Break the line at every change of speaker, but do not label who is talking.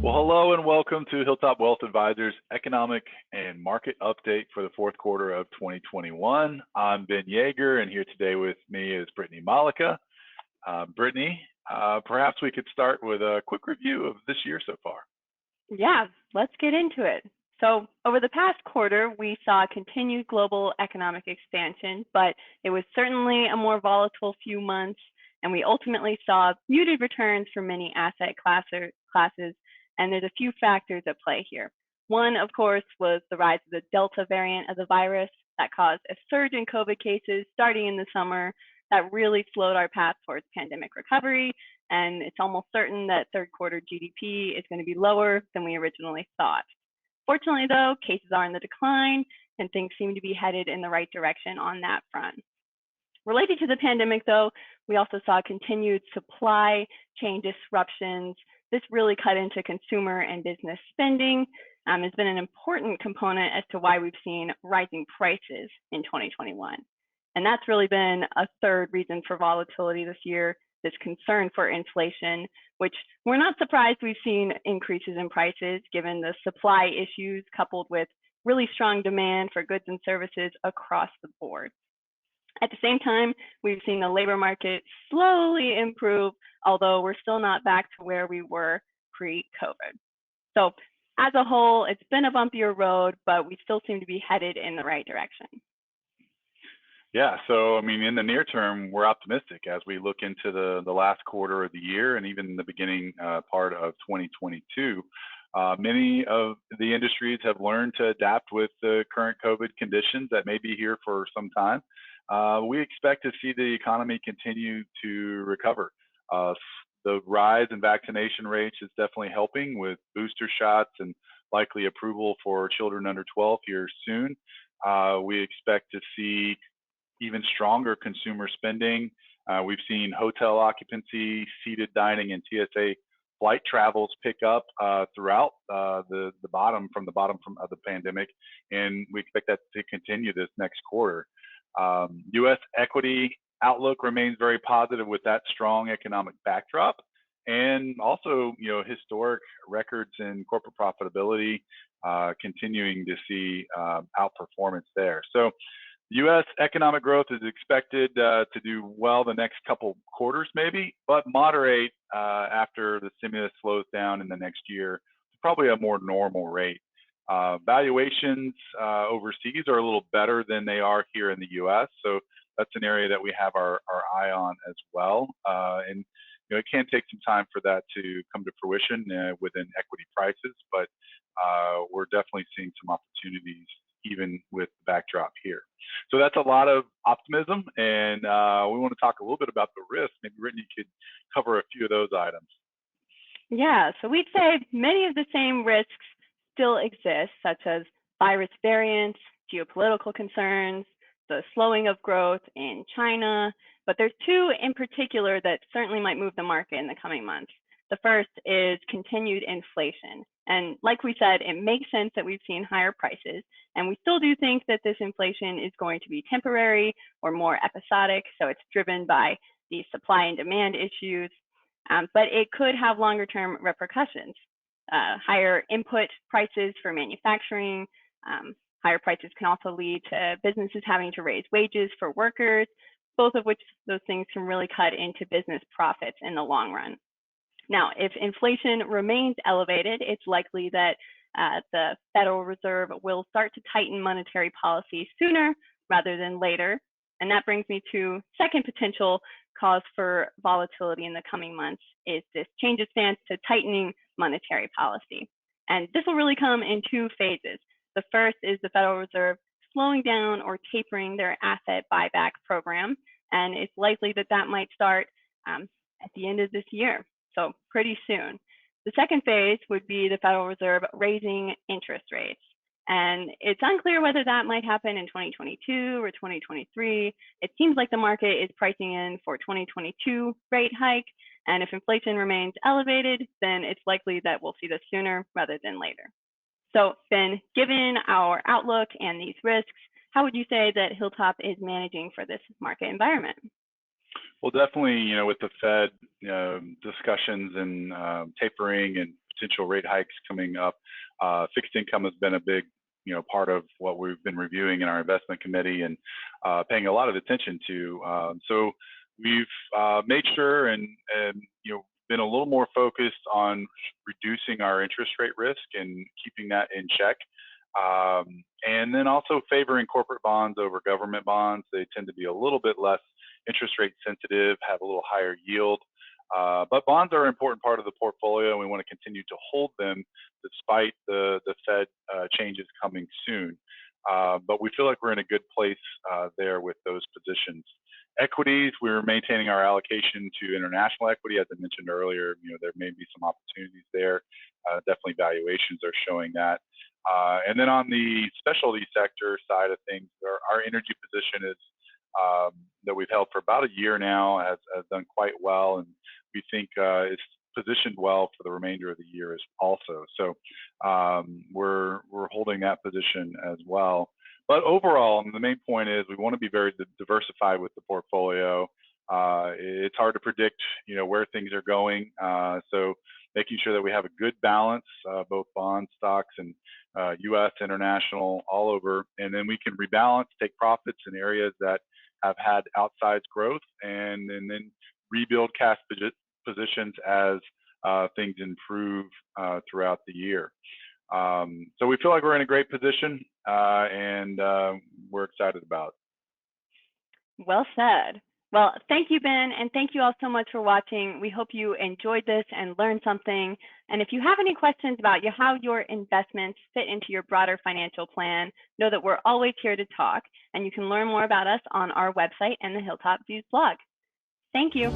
Well, hello and welcome to Hilltop Wealth Advisors Economic and Market Update for the fourth quarter of 2021. I'm Ben Yeager, and here today with me is Brittany Malika. Brittany, perhaps we could start with a quick review of this year so far.
Yeah, let's get into it. So over the past quarter, we saw continued global economic expansion, but it was certainly a more volatile few months, and we ultimately saw muted returns for many asset classes, and there's a few factors at play here. One, of course, was the rise of the Delta variant of the virus that caused a surge in COVID cases starting in the summer that really slowed our path towards pandemic recovery, and it's almost certain that third quarter GDP is going to be lower than we originally thought. Fortunately, though, cases are in the decline, and things seem to be headed in the right direction on that front. Related to the pandemic, though, we also saw continued supply chain disruptions. This really cut into consumer and business spending. Has been an important component as to why we've seen rising prices in 2021. And that's really been a third reason for volatility this year, this concern for inflation, which we're not surprised we've seen increases in prices given the supply issues coupled with really strong demand for goods and services across the board. At the same time, we've seen the labor market slowly improve, although we're still not back to where we were pre-COVID. So as a whole, it's been a bumpier road, but we still seem to be headed in the right direction.
Yeah, so I mean, in the near term, we're optimistic as we look into the last quarter of the year and even the beginning part of 2022. Many of the industries have learned to adapt with the current COVID conditions that may be here for some time. We expect to see the economy continue to recover. The rise in vaccination rates is definitely helping with booster shots and likely approval for children under 12 here soon. We expect to see even stronger consumer spending. We've seen hotel occupancy, seated dining, and TSA flight travels pick up throughout the bottom of the pandemic, and we expect that to continue this next quarter. U.S. equity outlook remains very positive with that strong economic backdrop, and also, historic records in corporate profitability, continuing to see outperformance there. So, U.S. economic growth is expected to do well the next couple quarters, maybe, but moderate after the stimulus slows down in the next year to probably a more normal rate. Valuations overseas are a little better than they are here in the U.S., so that's an area that we have our eye on as well. And it can take some time for that to come to fruition within equity prices, but we're definitely seeing some opportunities even with the backdrop here. So that's a lot of optimism, and we want to talk a little bit about the risks. Maybe Brittany could cover a few of those items.
Yeah, so we'd say many of the same risks still exist, such as virus variants, geopolitical concerns, the slowing of growth in China, but there's two in particular that certainly might move the market in the coming months. The first is continued inflation. And like we said, it makes sense that we've seen higher prices, and we still do think that this inflation is going to be temporary or more episodic, so it's driven by the supply and demand issues, but it could have longer term repercussions. Higher input prices for manufacturing, higher prices can also lead to businesses having to raise wages for workers, both of which those things can really cut into business profits in the long run. Now, if inflation remains elevated, it's likely that the Federal Reserve will start to tighten monetary policy sooner rather than later. And that brings me to second potential cause for volatility in the coming months is this change of stance to tightening monetary policy. And this will really come in two phases. The first is the Federal Reserve slowing down or tapering their asset buyback program. And it's likely that that might start at the end of this year. So pretty soon. The second phase would be the Federal Reserve raising interest rates. And it's unclear whether that might happen in 2022 or 2023. It seems like the market is pricing in for 2022 rate hike. And if inflation remains elevated, then it's likely that we'll see this sooner rather than later. So Ben, given our outlook and these risks, how would you say that Hilltop is managing for this market environment?
Well, definitely, with the Fed discussions and tapering and potential rate hikes coming up. Fixed income has been a big part of what we've been reviewing in our investment committee and paying a lot of attention to. So we've made sure and been a little more focused on reducing our interest rate risk and keeping that in check. And then also favoring corporate bonds over government bonds. They tend to be a little bit less interest rate sensitive, have a little higher yield. But bonds are an important part of the portfolio, and we want to continue to hold them despite the Fed changes coming soon. But we feel like we're in a good place there with those positions. Equities, we're maintaining our allocation to international equity. As I mentioned earlier, there may be some opportunities there. Definitely valuations are showing that. And then on the specialty sector side of things, our energy position is that we've held for about a year now has done quite well, and we think it's positioned well for the remainder of the year as also. So we're holding that position as well. But overall, the main point is we want to be very diversified with the portfolio. It's hard to predict, where things are going. So making sure that we have a good balance, both bonds, stocks, and U.S., international, all over, and then we can rebalance, take profits in areas that have had outsized growth, and then rebuild cash positions as things improve throughout the year. So we feel like we're in a great position, and we're excited about it.
Well said. Well, thank you, Ben, and thank you all so much for watching. We hope you enjoyed this and learned something. And if you have any questions about how your investments fit into your broader financial plan, know that we're always here to talk, and you can learn more about us on our website and the Hilltop Views blog. Thank you.